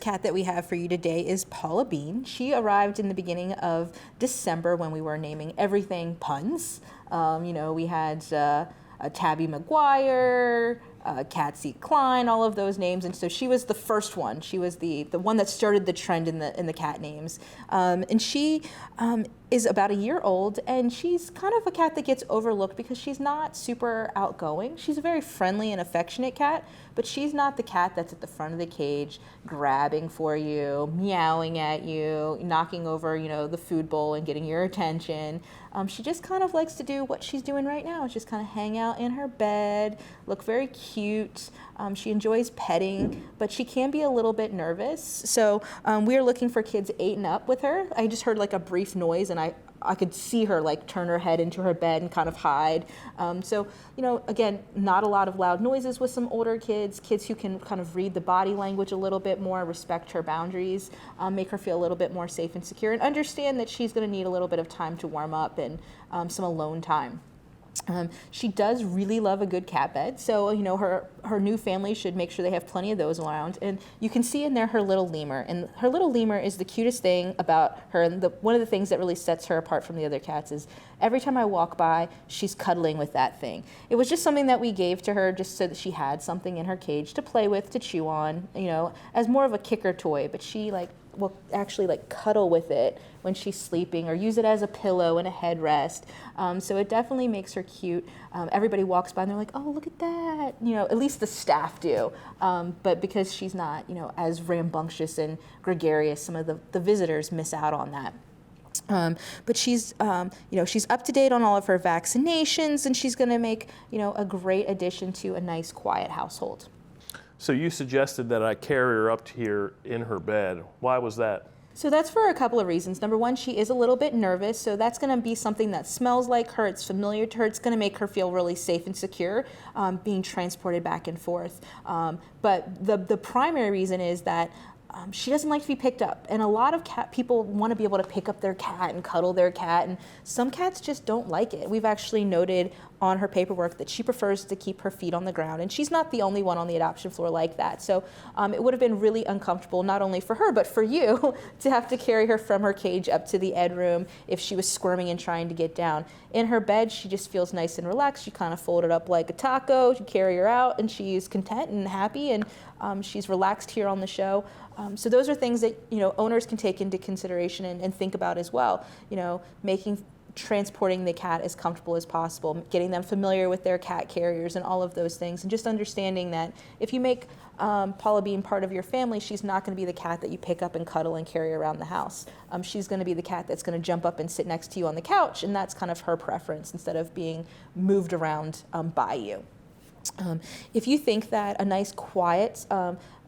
first cat that we have for you today is Paula Bean. She arrived in the beginning of December when we were naming everything puns. We had Tabby McGuire, Catsy Klein, all of those names, and so she was the first one. She was the one that started the trend in the cat names, and she is about a year old, and she's kind of a cat that gets overlooked because she's not super outgoing. She's a very friendly and affectionate cat, but she's not the cat that's at the front of the cage grabbing for you, meowing at you, knocking over the food bowl and getting your attention. She just kind of likes to do what she's doing right now, just kind of hang out in her bed, look very cute. She enjoys petting, but she can be a little bit nervous. So we are looking for kids 8 and up with her. I just heard like a brief noise, and I could see her like turn her head into her bed and kind of hide. Again, not a lot of loud noises with some older kids who can kind of read the body language a little bit more, respect her boundaries, make her feel a little bit more safe and secure, and understand that she's going to need a little bit of time to warm up and some alone time. She does really love a good cat bed, so her new family should make sure they have plenty of those around. And you can see in there her little lemur, and her little lemur is the cutest thing about her. And one of the things that really sets her apart from the other cats is every time I walk by, she's cuddling with that thing. It was just something that we gave to her just so that she had something in her cage to play with, to chew on, as more of a kicker toy. But she will actually cuddle with it when she's sleeping, or use it as a pillow and a headrest. So it definitely makes her cute. Everybody walks by and they're like, oh, look at that. At least the staff do. But because she's not, as rambunctious and gregarious, some of the visitors miss out on that. But she's up to date on all of her vaccinations, and she's going to make, a great addition to a nice, quiet household. So you suggested that I carry her up here in her bed. Why was that? So that's for a couple of reasons. Number one, she is a little bit nervous, so that's going to be something that smells like her, it's familiar to her, it's going to make her feel really safe and secure being transported back and forth. But the primary reason is that she doesn't like to be picked up, and a lot of cat people want to be able to pick up their cat and cuddle their cat, and some cats just don't like it. We've actually noted on her paperwork that she prefers to keep her feet on the ground, and she's not the only one on the adoption floor like that. So it would have been really uncomfortable, not only for her but for you, to have to carry her from her cage up to the ed room if she was squirming and trying to get down. In her bed, she just feels nice and relaxed. You kind of fold it up like a taco, you carry her out, and she's content and happy, and she's relaxed here on the show. So those are things that owners can take into consideration and think about as well. Transporting the cat as comfortable as possible, getting them familiar with their cat carriers and all of those things, and just understanding that if you make Paula Bean part of your family, she's not going to be the cat that you pick up and cuddle and carry around the house. She's going to be the cat that's going to jump up and sit next to you on the couch, and that's kind of her preference instead of being moved around by you. If you think that a nice, quiet,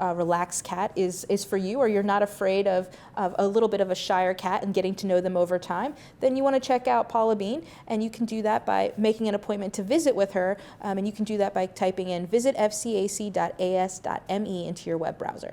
relaxed cat is for you, or you're not afraid of a little bit of a shyer cat and getting to know them over time, then you want to check out Paula Bean, and you can do that by making an appointment to visit with her, and you can do that by typing in visitfcac.as.me into your web browser.